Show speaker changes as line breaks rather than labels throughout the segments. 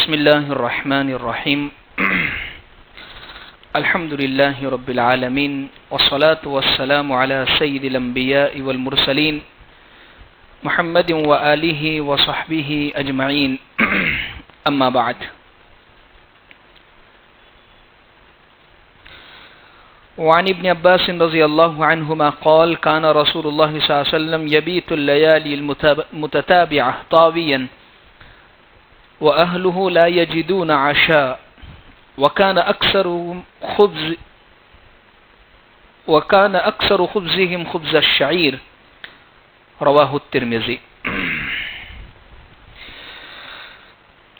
بسم الله الرحمن الرحيم الحمد لله رب العالمين والصلاة والسلام على سيد الأنبياء والمرسلين محمد وآله وصحبه أجمعين أما بعد. وعن ابن عباس رضي الله عنهما قال كان رسول الله صلى الله عليه وسلم يبيت الليالي المتتابعة طاويا وأهله لا يجدون عشاء وكان أكثر خبزهم خبز الشعير رواہ الترمذی.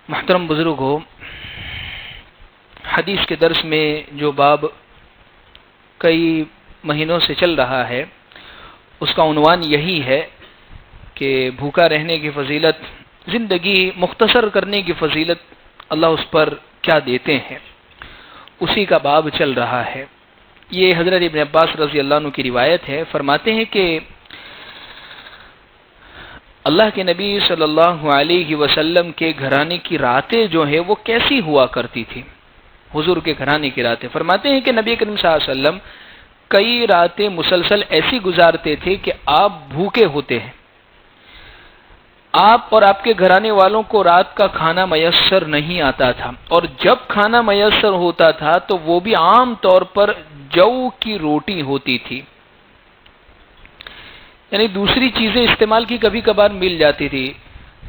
محترم بزرگوں، حدیث کے درس میں جو باب کئی مہینوں سے چل رہا ہے اس کا عنوان یہی ہے کہ بھوکا رہنے کی فضیلت، زندگی مختصر کرنے کی فضیلت اللہ اس پر کیا دیتے ہیں، اسی کا باب چل رہا ہے. یہ حضرت ابن عباس رضی اللہ عنہ کی روایت ہے. فرماتے ہیں کہ اللہ کے نبی صلی اللہ علیہ وسلم کے گھرانے کی راتیں جو ہیں وہ کیسی ہوا کرتی تھی. حضور کے گھرانے کی راتیں، فرماتے ہیں کہ نبی کریم صلی اللہ علیہ وسلم کئی راتیں مسلسل ایسی گزارتے تھے کہ آپ بھوکے ہوتے ہیں. آپ اور آپ کے گھرانے والوں کو رات کا کھانا میسر نہیں آتا تھا، اور جب کھانا میسر ہوتا تھا تو وہ بھی عام طور پر جو کی روٹی ہوتی تھی، یعنی دوسری چیزیں استعمال کی کبھی کبھار مل جاتی تھی،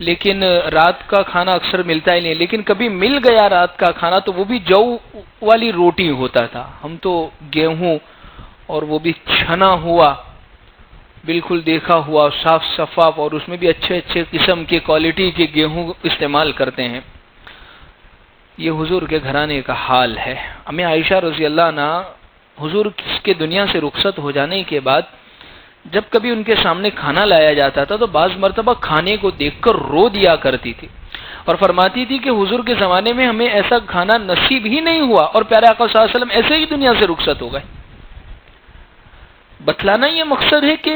لیکن رات کا کھانا اکثر ملتا ہی نہیں. لیکن کبھی مل گیا رات کا کھانا تو وہ بھی جو والی روٹی ہوتا تھا. ہم تو گیہوں اور وہ بھی چھنا ہوا، بالکل دیکھا ہوا صاف شفاف، اور اس میں بھی اچھے اچھے قسم کے کوالٹی کے گیہوں استعمال کرتے ہیں. یہ حضور کے گھرانے کا حال ہے. امی عائشہ رضی اللہ عنہ حضور کے دنیا سے رخصت ہو جانے کے بعد جب کبھی ان کے سامنے کھانا لایا جاتا تھا تو بعض مرتبہ کھانے کو دیکھ کر رو دیا کرتی تھی، اور فرماتی تھی کہ حضور کے زمانے میں ہمیں ایسا کھانا نصیب ہی نہیں ہوا، اور پیارے آقا صلی اللہ علیہ وسلم ایسے ہی دنیا سے رخصت ہو گئے. بتلانا یہ مقصد ہے کہ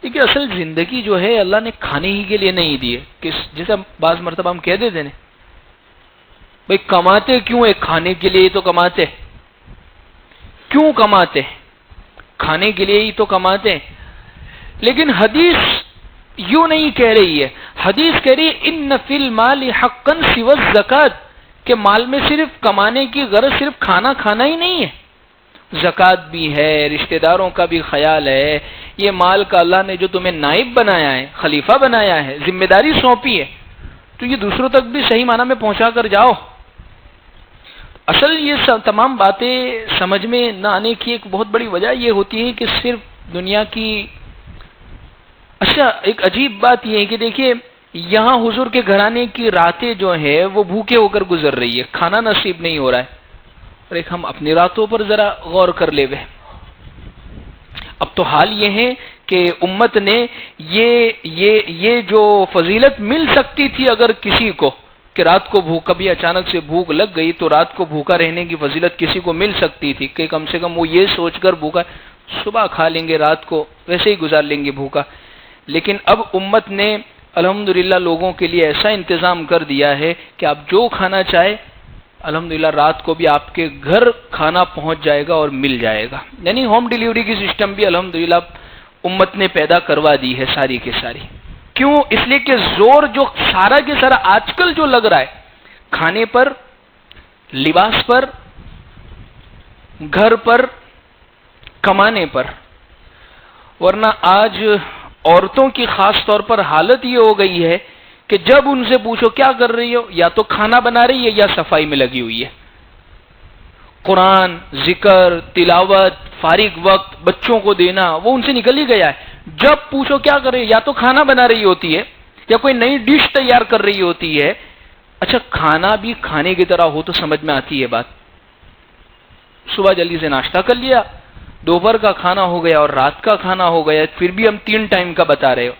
دیکھیے اصل زندگی جو ہے اللہ نے کھانے ہی کے لیے نہیں دی ہے. جیسا بعض مرتبہ ہم کہہ دیتے ہیں بھئی کماتے کیوں ہے؟ کھانے کے لیے تو کماتے. کیوں کماتے؟ کھانے کے لیے ہی تو کماتے ہیں. لیکن حدیث یوں نہیں کہہ رہی ہے. حدیث کہہ رہی ہے ان فی المال حقا سوى الزکات، کہ مال میں صرف کمانے کی غرض صرف کھانا کھانا ہی نہیں ہے، زکات بھی ہے، رشتہ داروں کا بھی خیال ہے. یہ مال کا اللہ نے جو تمہیں نائب بنایا ہے، خلیفہ بنایا ہے، ذمہ داری سونپی ہے، تو یہ دوسروں تک بھی صحیح معنی میں پہنچا کر جاؤ. اصل یہ تمام باتیں سمجھ میں نہ آنے کی ایک بہت بڑی وجہ یہ ہوتی ہے کہ صرف دنیا کی ایک عجیب بات یہ ہے کہ دیکھیے یہاں حضور کے گھرانے کی راتیں جو ہے وہ بھوکے ہو کر گزر رہی ہے، کھانا نصیب نہیں ہو رہا ہے. اور ایک ہم اپنی راتوں پر ذرا غور کر لے ہوئے. اب تو حال یہ ہے کہ امت نے یہ جو فضیلت مل سکتی تھی اگر کسی کو کہ رات کو کبھی اچانک سے بھوک لگ گئی تو رات کو بھوکا رہنے کی فضیلت کسی کو مل سکتی تھی کہ کم سے کم وہ یہ سوچ کر بھوکا صبح کھا لیں گے، رات کو ویسے ہی گزار لیں گے بھوکا. لیکن اب امت نے الحمدللہ لوگوں کے لیے ایسا انتظام کر دیا ہے کہ آپ جو کھانا چاہے الحمدللہ رات کو بھی آپ کے گھر کھانا پہنچ جائے گا اور مل جائے گا. یعنی ہوم ڈیلیوری کی سسٹم بھی الحمدللہ امت نے پیدا کروا دی ہے ساری کے ساری. کیوں؟ اس لیے کہ زور جو سارا کے سارا آج کل جو لگ رہا ہے کھانے پر، لباس پر، گھر پر، کمانے پر. ورنہ آج عورتوں کی خاص طور پر حالت یہ ہو گئی ہے کہ جب ان سے پوچھو کیا کر رہی ہو، یا تو کھانا بنا رہی ہے یا صفائی میں لگی ہوئی ہے. قرآن، ذکر، تلاوت، فارغ وقت بچوں کو دینا وہ ان سے نکل ہی گیا ہے. جب پوچھو کیا کر رہی ہے، یا تو کھانا بنا رہی ہوتی ہے یا کوئی نئی ڈش تیار کر رہی ہوتی ہے. اچھا کھانا بھی کھانے کی طرح ہو تو سمجھ میں آتی ہے بات. صبح جلدی سے ناشتہ کر لیا، دوپہر کا کھانا ہو گیا اور رات کا کھانا ہو گیا، پھر بھی ہم 3 ٹائم کا بتا رہے ہو.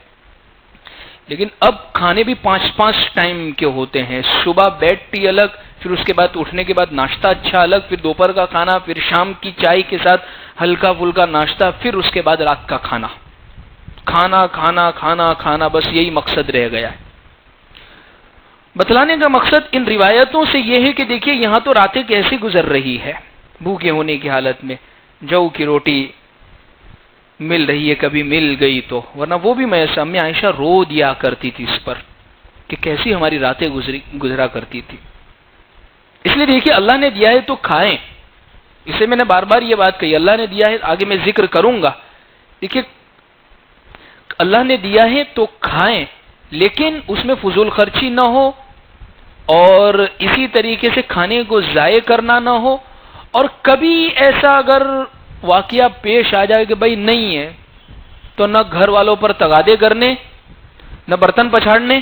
لیکن اب کھانے بھی 5 ٹائم کے ہوتے ہیں. صبح بیڈ ٹی الگ، پھر اس کے بعد اٹھنے کے بعد ناشتہ اچھا الگ، پھر دوپہر کا کھانا، پھر شام کی چائے کے ساتھ ہلکا پھلکا ناشتہ، پھر اس کے بعد رات کا کھانا. کھانا کھانا کھانا کھانا، بس یہی مقصد رہ گیا ہے. بتلانے کا مقصد ان روایتوں سے یہ ہے کہ دیکھیے یہاں تو راتیں کیسی گزر رہی ہے، بھوکے ہونے کی حالت میں، جو کی روٹی مل رہی ہے، کبھی مل گئی تو، ورنہ وہ بھی میں امی عائشہ رو دیا کرتی تھی اس پر کہ کیسی ہماری راتیں گزرا کرتی تھی۔ اس لیے دیکھیے اللہ نے دیا ہے تو کھائیں، اسے میں نے بار بار یہ بات کہی، اللہ نے دیا ہے، آگے میں ذکر کروں گا، دیکھیے اللہ نے دیا ہے تو کھائیں، لیکن اس میں فضول خرچی نہ ہو، اور اسی طریقے سے کھانے کو ضائع کرنا نہ ہو، اور کبھی ایسا اگر واقعہ پیش آ جائے کہ بھائی نہیں ہے تو نہ گھر والوں پر تغادے کرنے، نہ برتن پچھاڑنے،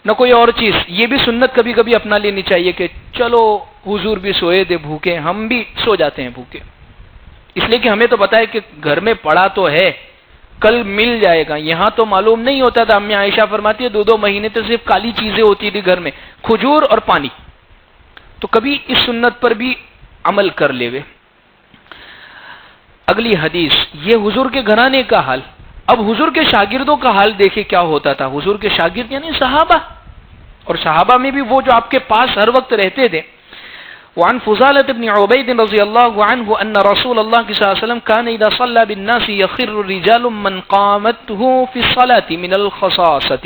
نہ کوئی اور چیز۔ یہ بھی سنت کبھی کبھی اپنا لینی چاہیے کہ چلو حضور بھی سوئے تھے بھوکے، ہم بھی سو جاتے ہیں بھوکے، اس لیے کہ ہمیں تو پتا ہے کہ گھر میں پڑا تو ہے، کل مل جائے گا۔ یہاں تو معلوم نہیں ہوتا تھا، امی عائشہ فرماتی ہے 2 مہینے تو صرف کالی چیزیں ہوتی تھی گھر میں، کھجور اور پانی، تو کبھی اس سنت پر بھی عمل کر لے وے۔ اگلی حدیث، یہ حضور کے گھرانے کا حال۔ اب حضور کے شاگردوں کا حال دیکھیں کیا ہوتا تھا۔ حضور کے شاگرد یعنی صحابہ، اور صحابہ میں بھی وہ جو آپ کے پاس ہر وقت رہتے تھے۔ وعن فضالة بن عبيد رضي الله عنه أن رسول الله صلى الله عليه وسلم كان إذا صلى بالناس يخر رجال من قامته في الصلاة من الخصاصة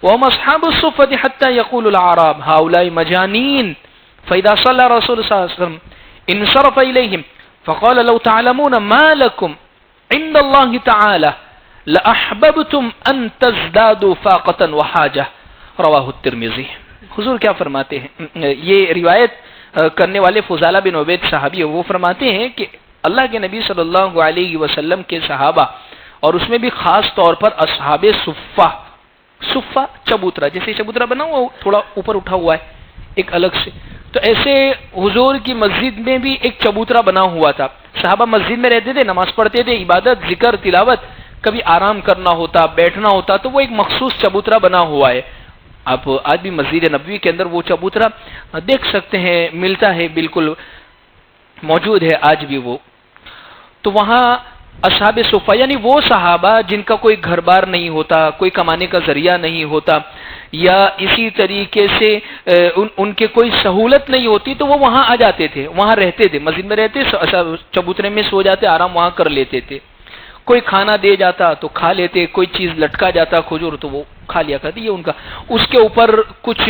وهم أصحاب الصفة حتى يقول الأعراب هؤلاء مجانين، فإذا صلى رسول الله صلى الله عليه وسلم انصرف إليهم فقال لو تعلمون ما لكم عند الله تعالى لأحببتم أن تزدادوا فاقة وحاجة، رواہ الترمذی۔ حضور کیا فرماتے ہیں، یہ روایت کرنے والے فضالہ بن عبید صحابی، وہ فرماتے ہیں کہ اللہ کے نبی صلی اللہ علیہ وسلم کے صحابہ، اور اس میں بھی خاص طور پر اصحاب صفہ، صفہ چبوترا، جیسے چبوترا بنا ہوا تھوڑا اوپر اٹھا ہوا ہے ایک الگ سے، تو ایسے حضور کی مسجد میں بھی ایک چبوترا بنا ہوا تھا۔ صحابہ مسجد میں رہتے تھے، نماز پڑھتے تھے، عبادت، ذکر، تلاوت، کبھی آرام کرنا ہوتا، بیٹھنا ہوتا، تو وہ ایک مخصوص چبوترا بنا ہوا ہے۔ آپ آج بھی مسجد نبوی کے اندر وہ چبوترا دیکھ سکتے ہیں، ملتا ہے، بالکل موجود ہے آج بھی وہ۔ تو وہاں اصحاب صفہ یعنی وہ صحابہ جن کا کوئی گھر بار نہیں ہوتا، کوئی کمانے کا ذریعہ نہیں ہوتا، یا اسی طریقے سے ان کے کوئی سہولت نہیں ہوتی، تو وہ وہاں آ جاتے تھے، وہاں رہتے تھے، مسجد میں رہتے، چبوترے میں سو جاتے، آرام وہاں کر لیتے تھے۔ کوئی کھانا دے جاتا تو کھا لیتے، کوئی چیز لٹکا جاتا کھجور تو وہ کھا لیا کرتی، یہ ان کا۔ اس کے اوپر کچھ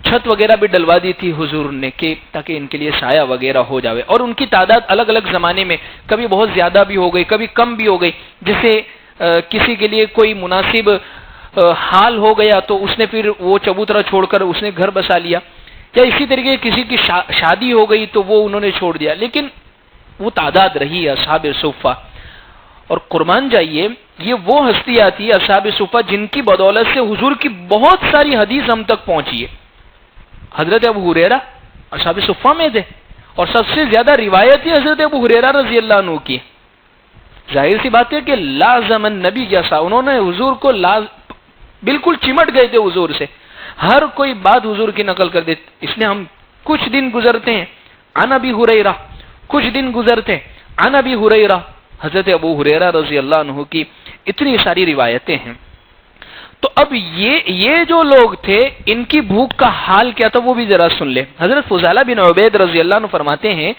چھت وغیرہ بھی ڈلوا دی تھی حضور نے کہ تاکہ ان کے لیے سایہ وغیرہ ہو جاوے، اور ان کی تعداد الگ الگ زمانے میں کبھی بہت زیادہ بھی ہو گئی، کبھی کم بھی ہو گئی، جیسے کسی کے لیے کوئی مناسب حال ہو گیا تو اس نے پھر وہ چبوترا چھوڑ کر اس نے گھر بسا لیا، یا اسی طریقے کسی کی شادی ہو گئی تو وہ انہوں نے چھوڑ دیا، لیکن وہ تعداد رہی ہے اصحاب صفہ۔ اور قربان جائیے، یہ وہ ہستیاں تھی اصحاب صفہ جن کی بدولت سے حضور کی بہت ساری حدیث ہم تک پہنچی ہے۔ حضرت ابو ہریرہ اصحاب صفہ میں تھے، اور سب سے زیادہ روایت ہی حضرت ابو ہریرہ رضی اللہ عنہ کی۔ ظاہر سی بات ہے کہ لازم النبی جیسا، انہوں نے حضور کو بالکل چمٹ گئے تھے حضور سے، ہر کوئی بات حضور کی نقل کر دیتے۔ اس لیے ہم کچھ دن گزرتے ہیں عن ابی ہریرہ، کچھ دن گزرتے ہیں عن ابی ہریرہ، حضرت ابو ہریرہ رضی اللہ عنہ کی اتنی ساری روایتیں ہیں۔ تو اب یہ جو لوگ تھے، ان کی بھوک کا حال کیا تھا وہ بھی ذرا سن لیں۔ حضرت فضالہ بن عبید رضی اللہ عنہ فرماتے ہیں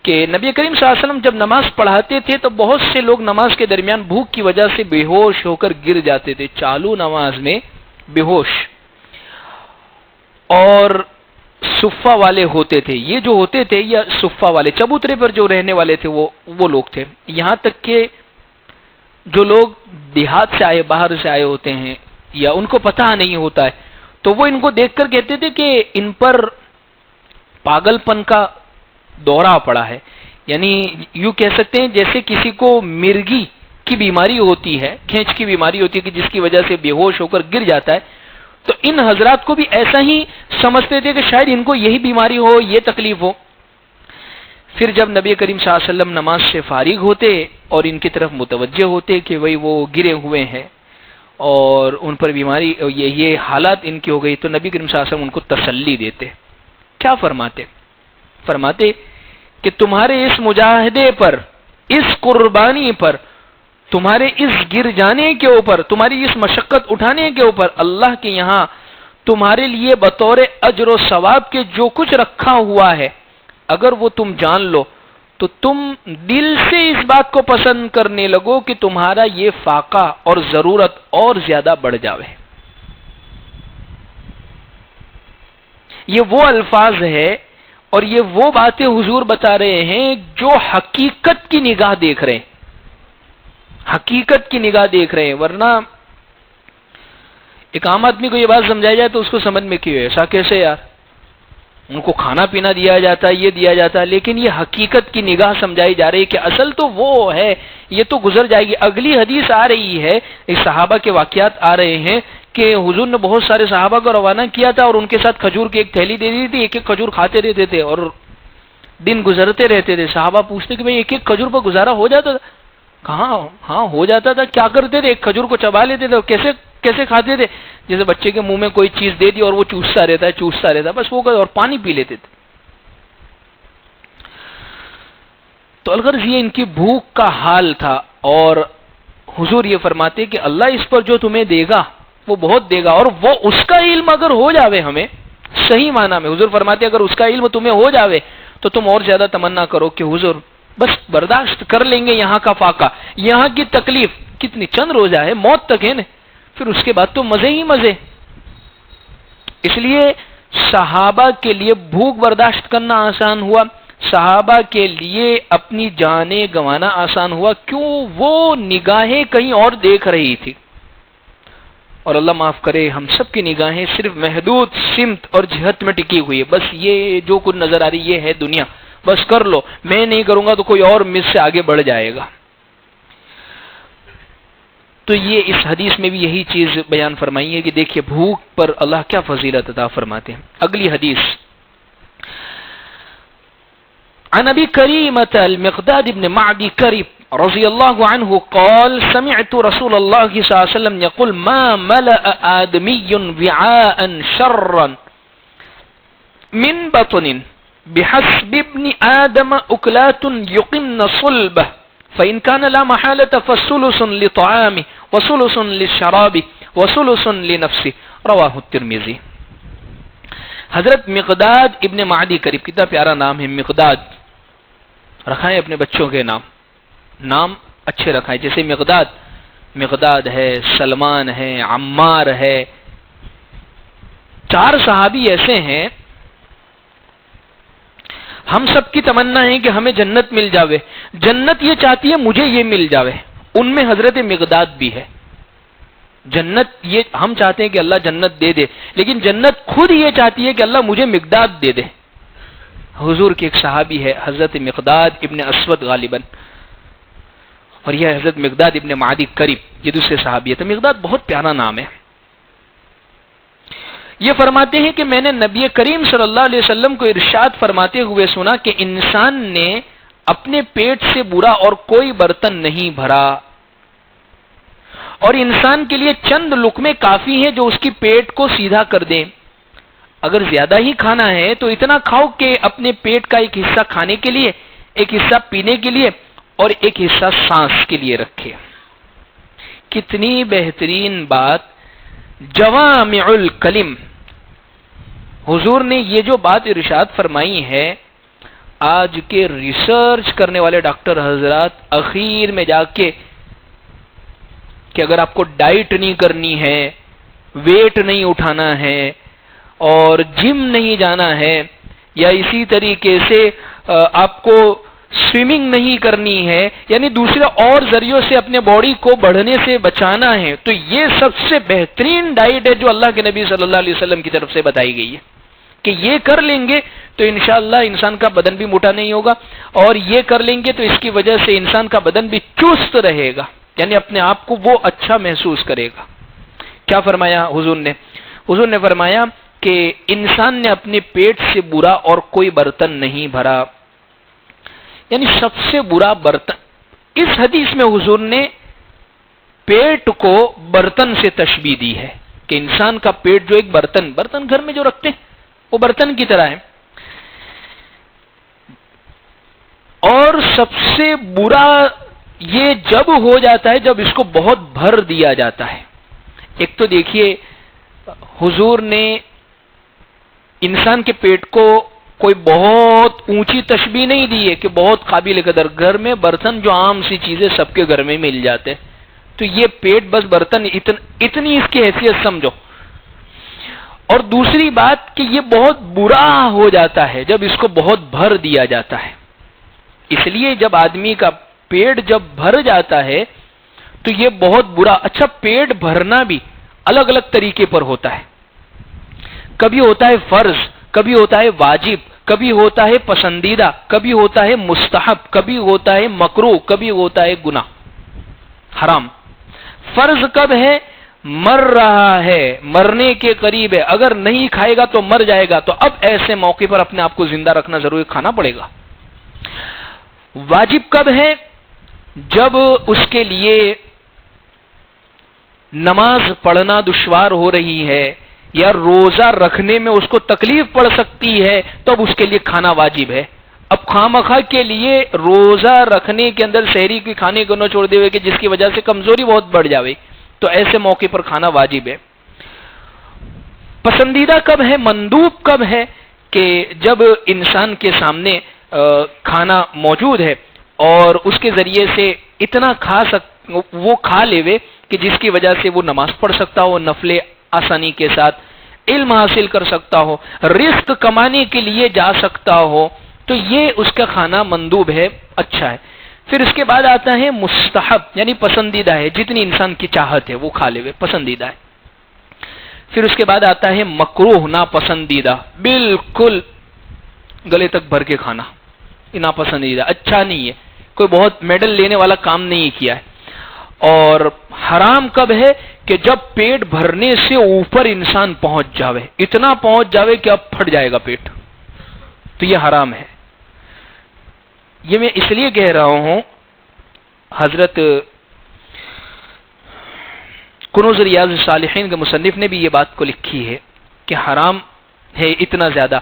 کہ نبی کریم صلی اللہ علیہ وسلم جب نماز پڑھاتے تھے تو بہت سے لوگ نماز کے درمیان بھوک کی وجہ سے بے ہوش ہو کر گر جاتے تھے، چالو نماز میں بے ہوش، اور صفہ والے ہوتے تھے۔ یہ جو ہوتے تھے یا صفہ والے چبوترے پر جو رہنے والے تھے وہ لوگ تھے۔ یہاں تک کہ جو لوگ دیہات سے آئے، باہر سے آئے ہوتے ہیں، یا ان کو پتہ نہیں ہوتا ہے، تو وہ ان کو دیکھ کر کہتے تھے کہ ان پر پاگل پن کا دورہ پڑا ہے، یعنی یوں کہہ سکتے ہیں جیسے کسی کو مرگی کی بیماری ہوتی ہے، کھینچ کی بیماری ہوتی ہے کہ جس کی وجہ سے بے ہوش ہو کر گر جاتا ہے، تو ان حضرات کو بھی ایسا ہی سمجھتے تھے کہ شاید ان کو یہی بیماری ہو، یہ تکلیف ہو۔ پھر جب نبی کریم صلی اللہ علیہ وسلم نماز سے فارغ ہوتے اور ان کی طرف متوجہ ہوتے کہ وہی وہ گرے ہوئے ہیں اور ان پر بیماری، یہ حالات ان کی ہو گئی، تو نبی کریم صلی اللہ علیہ وسلم ان کو تسلی دیتے۔ کیا فرماتے کہ تمہارے اس مجاہدے پر، اس قربانی پر، تمہارے اس گر جانے کے اوپر، تمہاری اس مشقت اٹھانے کے اوپر اللہ کے یہاں تمہارے لیے بطور اجر و ثواب کے جو کچھ رکھا ہوا ہے اگر وہ تم جان لو تو تم دل سے اس بات کو پسند کرنے لگو کہ تمہارا یہ فاقہ اور ضرورت اور زیادہ بڑھ جاوے. یہ وہ الفاظ ہے اور یہ وہ باتیں حضور بتا رہے ہیں جو حقیقت کی نگاہ دیکھ رہے ہیں، حقیقت کی نگاہ دیکھ رہے ہیں. ورنہ ایک عام آدمی کو یہ بات سمجھائی جائے تو اس کو سمجھ میں کیوں ایسا کیسے یار، ان کو کھانا پینا دیا جاتا ہے، یہ دیا جاتا ہے، لیکن یہ حقیقت کی نگاہ سمجھائی جا رہی ہے کہ اصل تو وہ ہے، یہ تو گزر جائے گی. اگلی حدیث آ رہی ہے، اس صحابہ کے واقعات آ رہے ہیں کہ حضور نے بہت سارے صحابہ کو روانہ کیا تھا اور ان کے ساتھ کھجور کی ایک تھیلی دے دی تھی، ایک ایک کھجور کھاتے رہتے تھے اور دن گزرتے رہتے تھے. صحابہ پوچھتے کہ بھئی ایک ایک کھجور پر گزارا ہو جاتا تھا؟ کہاں، ہاں ہو جاتا تھا. کیا کرتے تھے؟ ایک کھجور کو چبا لیتے تھے. کیسے کیسے کھاتے تھے؟ جیسے بچے کے منہ میں کوئی چیز دے دی اور وہ چوستا رہتا ہے بس وہ اور پانی پی لیتے تھے. تو الغرض یہ ان کی بھوک کا حال تھا. اور حضور یہ فرماتے کہ اللہ اس پر جو تمہیں دے گا وہ بہت دے گا، اور وہ اس کا علم اگر ہو جاوے ہمیں صحیح معنی میں، حضور فرماتے اگر اس کا علم تمہیں ہو جاوے تو تم اور زیادہ تمنا کرو کہ حضور بس برداشت کر لیں گے یہاں کا فاقہ، یہاں کی تکلیف، کتنی چند روزہ ہے، موت تک ہے نا، پھر اس کے بعد تو مزے ہی مزے. اس لیے صحابہ کے لیے بھوک برداشت کرنا آسان ہوا، صحابہ کے لیے اپنی جانیں گنوانا آسان ہوا. کیوں؟ وہ نگاہیں کہیں اور دیکھ رہی تھی. اور اللہ معاف کرے ہم سب کی نگاہیں صرف محدود سمت اور جہت میں ٹکی ہوئی ہے. بس یہ جو کچھ نظر آ رہی یہ ہے دنیا، بس کر لو، میں نہیں کروں گا تو کوئی اور مجھ سے آگے بڑھ جائے گا. تو یہ اس حدیث میں بھی یہی چیز بیان فرمائی ہے کہ دیکھیے بھوک پر اللہ کیا فضیلت عطا فرماتے ہیں. اگلی حدیث عن ابي كريمة المقداد بن معدي كرب رضي الله عنه قال سمعت رسول الله صلى الله عليه وسلم يقول ما ملأ آدمي وعاء شرا من بطن بحسب ابن آدم أكلات يقن صلبه فإن كان لا محالة فثلث لطعامه وثلث للشراب وثلث لنفسه رواه الترمذي. حضرت مقداد ابن معدی کرب، کتنا پیارا نام ہے مقداد، رکھائیں اپنے بچوں کے نام اچھے رکھائیں. جیسے مقداد ہے، سلمان ہے، عمار ہے. 4 صحابی ایسے ہیں ہم سب کی تمنا ہے کہ ہمیں جنت مل جاوے، جنت یہ چاہتی ہے مجھے یہ مل جاوے. ان میں حضرت مقداد بھی ہے. جنت یہ ہم چاہتے ہیں کہ اللہ جنت دے دے، لیکن جنت خود یہ چاہتی ہے کہ اللہ مجھے مقداد دے دے. حضور کے ایک صحابی ہے حضرت مقداد ابن اسود غالباً، اور یہ حضرت مقداد ابن معدی کرب، یہ دوسرے صحابی ہے. تو مقداد بہت پیارا نام ہے. یہ فرماتے ہیں کہ میں نے نبی کریم صلی اللہ علیہ وسلم کو ارشاد فرماتے ہوئے سنا کہ انسان نے اپنے پیٹ سے برا اور کوئی برتن نہیں بھرا، اور انسان کے لیے چند لقمے کافی ہیں جو اس کی پیٹ کو سیدھا کر دیں. اگر زیادہ ہی کھانا ہے تو اتنا کھاؤ کہ اپنے پیٹ کا ایک حصہ کھانے کے لیے، ایک حصہ پینے کے لیے اور ایک حصہ سانس کے لیے رکھے. کتنی بہترین بات، جوامع الکلم. حضور نے یہ جو بات ارشاد فرمائی ہے، آج کے ریسرچ کرنے والے ڈاکٹر حضرات اخیر میں جا کے کہ اگر آپ کو ڈائٹ نہیں کرنی ہے، ویٹ نہیں اٹھانا ہے اور جم نہیں جانا ہے، یا اسی طریقے سے آپ کو سوئمنگ نہیں کرنی ہے، یعنی دوسرے اور ذریعوں سے اپنے باڈی کو بڑھنے سے بچانا ہے، تو یہ سب سے بہترین ڈائٹ ہے جو اللہ کے نبی صلی اللہ علیہ وسلم کی طرف سے بتائی گئی ہے کہ یہ کر لیں گے تو انشاءاللہ انسان کا بدن بھی موٹا نہیں ہوگا، اور یہ کر لیں گے تو اس کی وجہ سے انسان کا بدن بھی چست رہے گا، یعنی اپنے آپ کو وہ اچھا محسوس کرے گا. کیا فرمایا حضور نے؟ حضور نے فرمایا کہ انسان نے اپنے پیٹ سے برا اور کوئی برتن نہیں بھرا، یعنی سب سے برا برتن. اس حدیث میں حضور نے پیٹ کو برتن سے تشبیہ دی ہے کہ انسان کا پیٹ جو ایک برتن گھر میں جو رکھتے ہیں وہ برتن کی طرح ہے. اور سب سے برا یہ جب ہو جاتا ہے جب اس کو بہت بھر دیا جاتا ہے. ایک تو دیکھیے حضور نے انسان کے پیٹ کو کوئی بہت اونچی تشبیہ نہیں دی ہے کہ بہت قابل قدر، گھر میں برتن جو عام سی چیزیں سب کے گھر میں مل جاتے، تو یہ پیٹ بس برتن اتنی اس کی حیثیت سمجھو. اور دوسری بات کہ یہ بہت برا ہو جاتا ہے جب اس کو بہت بھر دیا جاتا ہے. اس لیے جب آدمی کا پیٹ جب بھر جاتا ہے تو یہ بہت برا. اچھا، پیٹ بھرنا بھی الگ الگ طریقے پر ہوتا ہے. کبھی ہوتا ہے فرض، کبھی ہوتا ہے واجب، کبھی ہوتا ہے پسندیدہ، کبھی ہوتا ہے مستحب، کبھی ہوتا ہے مکروہ، کبھی ہوتا ہے گناہ حرام. فرض کب ہے؟ مر رہا ہے، مرنے کے قریب ہے، اگر نہیں کھائے گا تو مر جائے گا، تو اب ایسے موقع پر اپنے آپ کو زندہ رکھنا ضروری، کھانا پڑے گا. واجب کب ہے؟ جب اس کے لیے نماز پڑھنا دشوار ہو رہی ہے یا روزہ رکھنے میں اس کو تکلیف پڑ سکتی ہے، تب اس کے لیے کھانا واجب ہے. اب خامخواہ کے لیے روزہ رکھنے کے اندر سحری کے کھانے کو نہ چھوڑ دے ہوئے کہ جس کی وجہ سے کمزوری بہت بڑھ جاوے، تو ایسے موقع پر کھانا واجب ہے. پسندیدہ کب ہے؟ مندوب کب ہے؟ کہ جب انسان کے سامنے کھانا موجود ہے اور اس کے ذریعے سے اتنا وہ کھا لے کہ جس کی وجہ سے وہ نماز پڑھ سکتا ہو، نفلیں آسانی کے ساتھ، علم حاصل کر سکتا ہو، رزق کمانے کے لیے جا سکتا ہو، تو یہ اس کا کھانا مندوب ہے، اچھا ہے. پھر اس کے بعد آتا ہے مستحب، یعنی پسندیدہ ہے، جتنی انسان کی چاہت ہے وہ کھا لے، پسندیدہ ہے. پھر اس کے بعد آتا ہے مکروہ، ناپسندیدہ، بالکل گلے تک بھر کے کھانا، ناپسندیدہ، اچھا نہیں ہے، کوئی بہت میڈل لینے والا کام نہیں کیا ہے. اور حرام کب ہے؟ کہ جب پیٹ بھرنے سے اوپر انسان پہنچ جاوے، اتنا پہنچ جاوے کہ اب پھٹ جائے گا پیٹ، تو یہ حرام ہے. یہ میں اس لیے کہہ رہا ہوں، حضرت کنوز ریاض الصالحین کے مصنف نے بھی یہ بات کو لکھی ہے کہ حرام ہے اتنا زیادہ.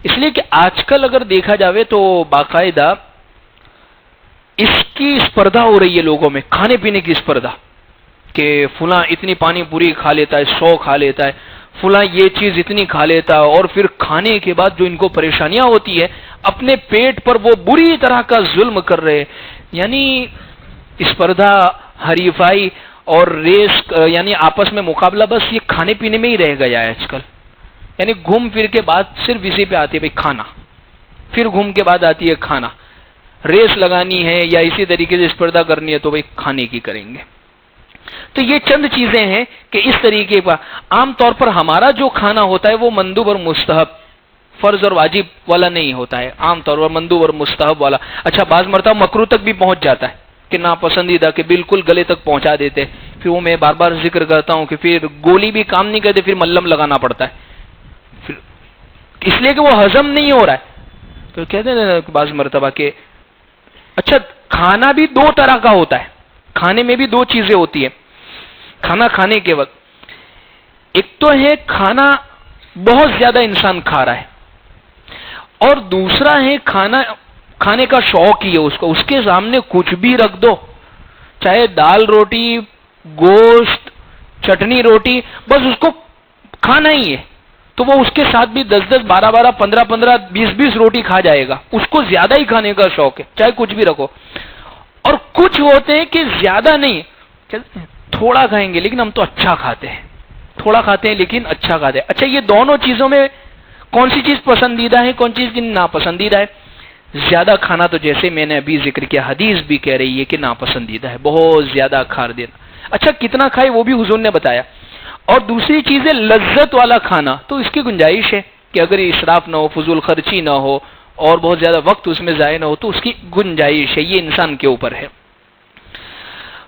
اس لیے کہ آج کل اگر دیکھا جاوے تو باقاعدہ اس کی اسپردھا ہو رہی ہے لوگوں میں، کھانے پینے کی اسپردھا، کہ فلاں اتنی پانی پوری کھا لیتا ہے، 100 کھا لیتا ہے، فلاں یہ چیز اتنی کھا لیتا ہے، اور پھر کھانے کے بعد جو ان کو پریشانیاں ہوتی ہے اپنے پیٹ پر وہ بری طرح کا ظلم کر رہے. یعنی اسپردھا، حریفائی اور ریس، یعنی آپس میں مقابلہ بس یہ کھانے پینے میں ہی رہ گیا ہے آج کل. یعنی گھوم پھر کے بعد صرف اسی پہ آتی ہے بھائی کھانا، پھر گھوم کے بعد آتی ہے کھانا. ریس لگانی ہے یا اسی طریقے سے اسپردھا کرنی ہے تو بھائی کھانے کی کریں گے. تو یہ چند چیزیں ہیں کہ اس طریقے پر عام طور پر ہمارا جو کھانا ہوتا ہے وہ مندوب اور مستحب، فرض اور واجب والا نہیں ہوتا ہے، عام طور پر مندوب اور مستحب والا. اچھا، بعض مرتبہ مکروہ تک بھی پہنچ جاتا ہے کہ ناپسندیدہ، کہ بالکل گلے تک پہنچا دیتے. پھر وہ میں بار بار ذکر کرتا ہوں کہ پھر گولی بھی کام نہیں کرتے، پھر ملم لگانا پڑتا ہے، پھر اس لیے کہ وہ ہضم نہیں ہو رہا ہے. تو کہتے ہیں بعض مرتبہ کہ اچھا، کھانا بھی دو طرح کا ہوتا ہے، کھانے میں بھی دو چیزیں ہوتی ہیں کھانا کھانے کے وقت. ایک تو ہے کھانا بہت زیادہ انسان کھا رہا ہے، اور دوسرا ہے کھانے کا شوق ہی ہے اس کے سامنے کچھ بھی رکھ دو، چاہے دال روٹی، گوشت، چٹنی روٹی، بس اس کو کھانا ہی ہے، تو وہ اس کے ساتھ بھی 10-10, 12-12, 15-15, 20-20 روٹی کھا جائے گا. اس کو زیادہ ہی کھانے کا شوق ہے، چاہے کچھ بھی رکھو. اور کچھ ہوتے ہیں کہ زیادہ نہیں، تھوڑا کھائیں گے لیکن ہم تو اچھا کھاتے ہیں، تھوڑا کھاتے ہیں لیکن اچھا کھاتے ہیں. اچھا، یہ دونوں چیزوں میں کون سی چیز پسندیدہ ہے، کون چیز ناپسندیدہ ہے؟ زیادہ کھانا تو جیسے میں نے ابھی ذکر کیا، حدیث بھی کہہ رہی ہے کہ ناپسندیدہ ہے، بہت زیادہ کھا دینا. اچھا، کتنا کھائے وہ بھی حضور نے بتایا. اور دوسری چیز ہے لذت والا کھانا، تو اس کی گنجائش ہے کہ اگر اسراف نہ ہو، فضول خرچی نہ ہو، اور بہت زیادہ وقت اس میں ضائع نہ ہو، تو اس کی گنجائش ہے. یہ انسان کے اوپر ہے.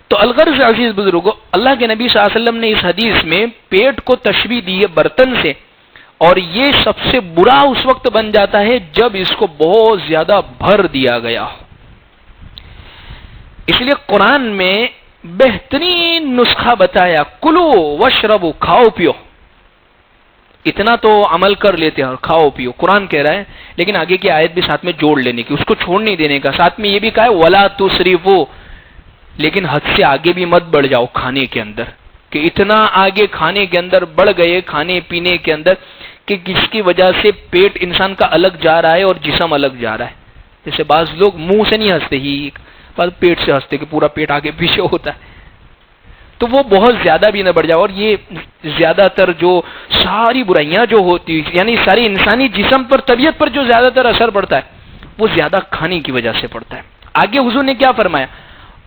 تو الغرض عزیز بزرگوں، اللہ کے نبی صلی اللہ علیہ وسلم نے اس حدیث میں پیٹ کو تشبیہ دی ہے برتن سے، اور یہ سب سے برا اس وقت بن جاتا ہے جب اس کو بہت زیادہ بھر دیا گیا ہو. اس لیے قرآن میں بہترین نسخہ بتایا، کلو وشربو، کھاؤ پیو. اتنا تو عمل کر لیتے ہیں اور کھاؤ پیو قرآن کہہ رہا ہے، لیکن آگے کی آیت بھی ساتھ میں جوڑ لینے کی، اس کو چھوڑ نہیں دینے کا. ساتھ میں یہ بھی کہا ہے ولا تسرفوا، لیکن حد سے آگے بھی مت بڑھ جاؤ کھانے کے اندر. کہ اتنا آگے کھانے کے اندر بڑھ گئے کھانے پینے کے اندر کہ جس کی وجہ سے پیٹ انسان کا الگ جا رہا ہے اور جسم الگ جا رہا ہے. جیسے بعض لوگ منہ سے نہیں ہنستے ہی، بعض پیٹ سے ہنستے کہ پورا پیٹ آگے پیچھے ہوتا ہے. تو وہ بہت زیادہ بھی نہ بڑھ جائے. اور یہ زیادہ تر جو ساری برائیاں جو ہوتی یعنی ساری انسانی جسم پر طبیعت پر جو زیادہ تر اثر پڑتا ہے وہ زیادہ کھانے کی وجہ سے پڑتا ہے. آگے حضور نے کیا فرمایا؟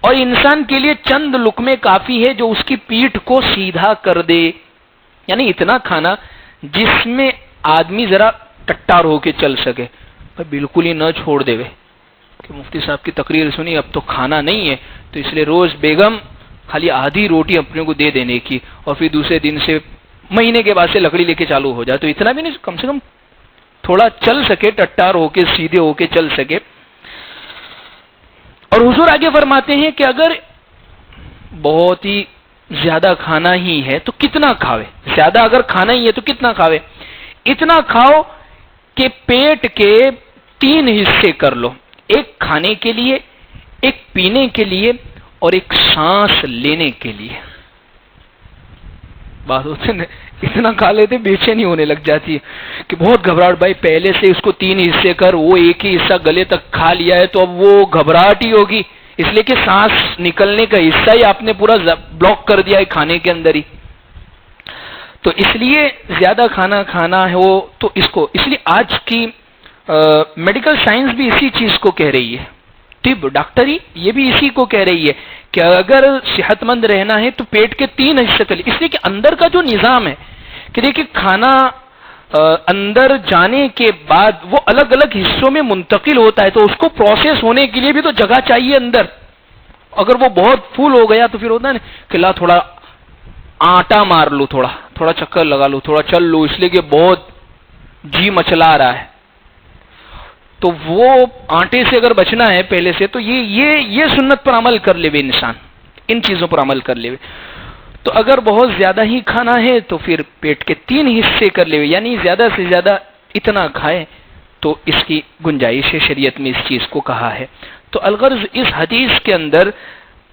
اور انسان کے لیے چند لقمے کافی ہے جو اس کی پیٹھ کو سیدھا کر دے. یعنی اتنا کھانا جس میں آدمی ذرا ٹٹار ہو کے چل سکے. بالکل ہی نہ چھوڑ دے کہ مفتی صاحب کی تقریر سنی اب تو کھانا نہیں ہے تو اس لیے روز بیگم خالی آدھی روٹی اپنے کو دے دینے کی اور پھر دوسرے دن سے مہینے کے بعد سے لکڑی لے کے چالو ہو جائے. تو اتنا بھی نہیں، کم سے کم تھوڑا چل سکے، ٹٹار ہو کے سیدھے ہو کے چل سکے. اور حضور آگے فرماتے ہیں کہ اگر بہت ہی زیادہ کھانا ہی ہے تو کتنا کھاوے. زیادہ اگر کھانا ہی ہے تو کتنا کھاوے؟ اتنا کھاؤ کہ پیٹ کے 3 حصے کر لو، ایک کھانے کے لیے، ایک پینے کے لیے اور ایک سانس لینے کے لیے. بات ہوتے نا اتنا کھا لیتے بے چینی ہونے لگ جاتی ہے کہ بہت گھبراہٹ. بھائی پہلے سے اس کو 3 حصے کر، وہ ایک ہی حصہ گلے تک کھا لیا ہے تو اب وہ گھبراہٹ ہی ہوگی، اس لیے کہ سانس نکلنے کا حصہ ہی آپ نے پورا بلاک کر دیا ہے کھانے کے اندر ہی. تو اس لیے زیادہ کھانا ہو تو اس لیے آج کی میڈیکل سائنس بھی اسی چیز کو کہہ رہی ہے، طب ڈاکٹری یہ بھی اسی کو کہہ رہی ہے کہ اگر صحت مند رہنا ہے تو پیٹ کے 3 حصے کر لیں. اس لیے کہ اندر کا جو نظام ہے کہ دیکھیے کھانا اندر جانے کے بعد وہ الگ الگ حصوں میں منتقل ہوتا ہے تو اس کو پروسیس ہونے کے لیے بھی تو جگہ چاہیے اندر. اگر وہ بہت فل ہو گیا تو پھر ہوتا ہے نا کہ لا تھوڑا آٹا مار لو، تھوڑا چکر لگا لو، تھوڑا چل لو، اس لیے کہ بہت جی مچلا رہا ہے. تو وہ آٹے سے اگر بچنا ہے پہلے سے تو یہ سنت پر عمل کر لے وے انسان، ان چیزوں پر عمل کر لے وے. تو اگر بہت زیادہ ہی کھانا ہے تو پھر پیٹ کے 3 حصے کر لے وے، یعنی زیادہ سے زیادہ اتنا کھائے تو اس کی گنجائش ہے. شریعت میں اس چیز کو کہا ہے. تو الغرض اس حدیث کے اندر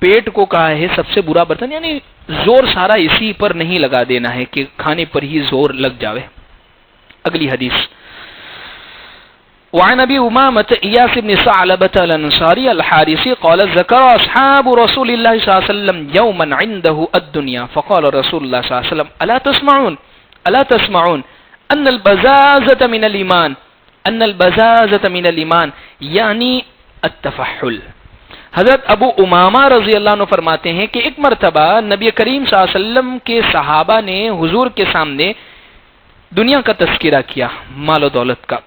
پیٹ کو کہا ہے سب سے برا برتن، یعنی زور سارا اسی پر نہیں لگا دینا ہے کہ کھانے پر ہی زور لگ جاوے. اگلی حدیث وعن ابي امامه اياس بن ثعلبة الانصاري الحارثي قال ذكر اصحاب رسول الله صلى الله عليه وسلم يوما عنده الدنيا فقال رسول الله صلى الله عليه وسلم الا تسمعون ان البزازة من الايمان یعنی التفحل. حضرت ابو امامہ رضی اللہ عنہ فرماتے ہیں کہ ایک مرتبہ نبی کریم صلی اللہ علیہ وسلم کے صحابہ نے حضور کے سامنے دنیا کا تذکرہ کیا، مال و دولت کا.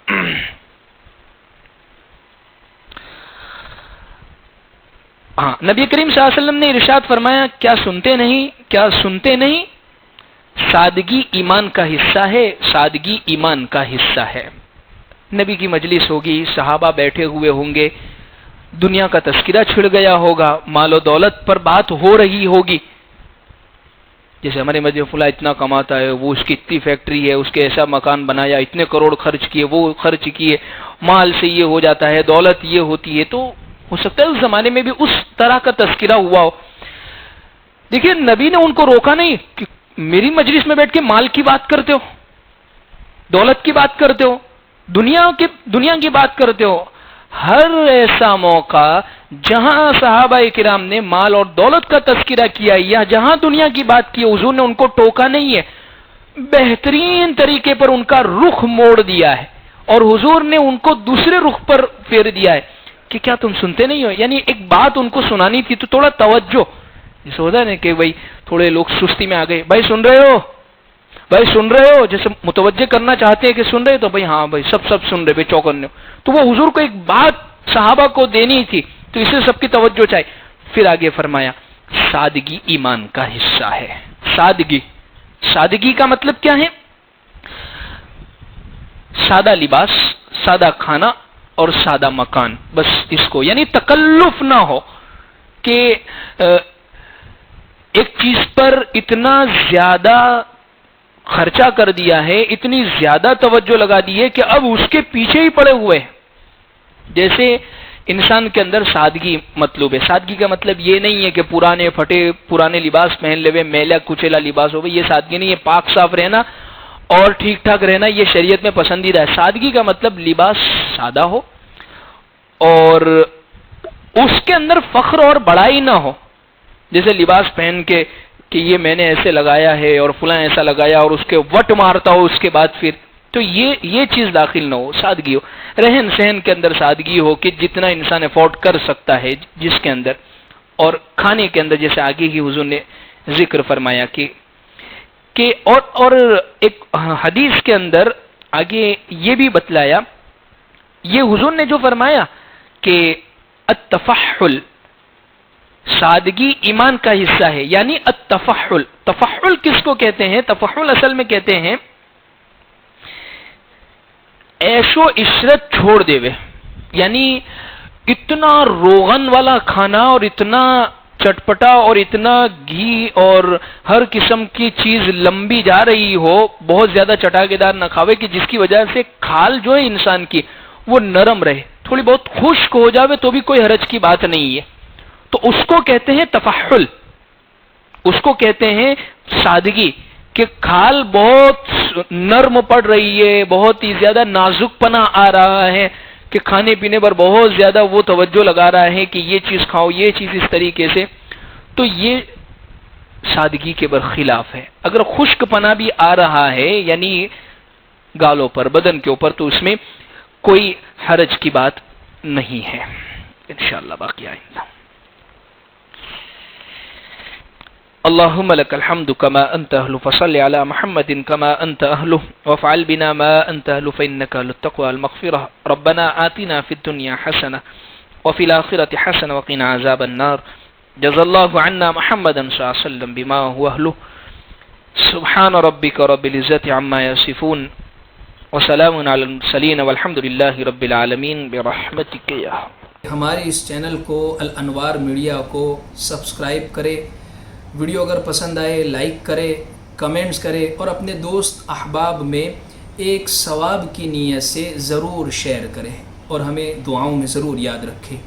ہاں نبی کریم صلی اللہ علیہ وسلم نے ارشاد فرمایا کیا سنتے نہیں سادگی ایمان کا حصہ ہے، سادگی ایمان کا حصہ ہے. نبی کی مجلس ہوگی، صحابہ بیٹھے ہوئے ہوں گے، دنیا کا تذکرہ چھڑ گیا ہوگا، مال و دولت پر بات ہو رہی ہوگی. جیسے ہمارے مجھے فلاں اتنا کماتا ہے، وہ اس کی اتنی فیکٹری ہے، اس کے ایسا مکان بنایا، اتنے کروڑ خرچ کیے، وہ خرچ کیے، مال سے یہ ہو جاتا ہے، دولت یہ ہوتی ہے. تو ہو سکتا ہے اس زمانے میں بھی اس طرح کا تذکرہ ہوا ہو. دیکھیے نبی نے ان کو روکا نہیں کہ میری مجلس میں بیٹھ کے مال کی بات کرتے ہو، دولت کی بات کرتے ہو، دنیا کی بات کرتے ہو. ہر ایسا موقع جہاں صحابہ کرام نے مال اور دولت کا تذکرہ کیا یا جہاں دنیا کی بات کی حضور نے ان کو ٹوکا نہیں ہے، بہترین طریقے پر ان کا رخ موڑ دیا ہے اور حضور نے ان کو دوسرے رخ پر پھیر دیا ہے کہ کیا تم سنتے نہیں ہو. یعنی ایک بات ان کو سنانی تھی تو تھوڑا توجہ، جیسے ہوتا ہے نا کہ بھائی تھوڑے لوگ سستی میں آ گئے، بھائی سن رہے ہو، جیسے متوجہ کرنا چاہتے ہیں کہ سن رہے تو بھائی ہاں بھائی سب سن رہے، بھائی چوکنے. تو وہ حضور کو ایک بات صحابہ کو دینی تھی تو اس سے سب کی توجہ چاہیے. پھر آگے فرمایا سادگی ایمان کا حصہ ہے. سادگی کا مطلب کیا ہے؟ سادہ لباس، سادہ کھانا اور سادہ مکان، بس اس کو، یعنی تکلف نہ ہو کہ ایک چیز پر اتنا زیادہ خرچہ کر دیا ہے، اتنی زیادہ توجہ لگا دی ہے کہ اب اس کے پیچھے ہی پڑے ہوئے. جیسے انسان کے اندر سادگی مطلوب ہے. سادگی کا مطلب یہ نہیں ہے کہ پرانے پھٹے پرانے لباس پہن لے ہوئے میلا کچیلا لباس ہو، یہ سادگی نہیں ہے. پاک صاف رہنا اور ٹھیک ٹھاک رہنا یہ شریعت میں پسندیدہ ہے. سادگی کا مطلب لباس سادہ ہو اور اس کے اندر فخر اور بڑائی نہ ہو. جیسے لباس پہن کے کہ یہ میں نے ایسے لگایا ہے اور فلاں ایسا لگایا اور اس کے وٹ مارتا ہو اس کے بعد پھر، تو یہ چیز داخل نہ ہو. سادگی ہو، رہن سہن کے اندر سادگی ہو کہ جتنا انسان افورڈ کر سکتا ہے جس کے اندر. اور کھانے کے اندر جیسے آگے ہی حضور نے ذکر فرمایا کہ اور ایک حدیث کے اندر آگے یہ بھی بتلایا، یہ حضور نے جو فرمایا کہ التفحل، سادگی ایمان کا حصہ ہے. یعنی التفحل، تفحل کس کو کہتے ہیں؟ تفحل اصل میں کہتے ہیں عیش و عشرت چھوڑ دے وے. یعنی اتنا روغن والا کھانا اور اتنا چٹپٹا اور اتنا گھی اور ہر قسم کی چیز لمبی جا رہی ہو، بہت زیادہ چٹاکے دار نہ کھاوے کہ جس کی وجہ سے کھال جو ہے انسان کی وہ نرم رہے، تھوڑی بہت خشک ہو جاوے تو بھی کوئی حرج کی بات نہیں ہے. تو اس کو کہتے ہیں تفحل، اس کو کہتے ہیں سادگی، کہ کھال بہت نرم پڑ رہی ہے، بہت ہی زیادہ نازک پنا آ رہا ہے کہ کھانے پینے پر بہت زیادہ وہ توجہ لگا رہا ہے کہ یہ چیز کھاؤ، یہ چیز اس طریقے سے. تو یہ سادگی کے برخلاف ہے. اگر خشک پنا بھی آ رہا ہے یعنی گالوں پر، بدن کے اوپر، تو اس میں کوئی حرج کی بات نہیں ہے. انشاءاللہ باقی آئندہ. اللهم لك الحمد كما أنت أهل، فصل على محمد كما أنت أهله، وافعل بنا ما أنت أهل، فإنك أهل التقوى المغفرة. ربنا آتنا في الدنيا حسنة وفي الآخرة حسنة وقنا عذاب النار. جزا الله عنا محمدا صلى الله عليه وسلم بما هو أهله. سبحان ربك رب العزة عما يصفون وسلام على المرسلين والحمد لله رب العالمين برحمتك يا.
ہمارے اس چینل کو الانوار میڈیا کو سبسکرائب کرے، ویڈیو اگر پسند آئے لائک کرے، کمنٹس کرے اور اپنے دوست احباب میں ایک ثواب کی نیت سے ضرور شیئر کریں اور ہمیں دعاؤں میں ضرور یاد رکھیں.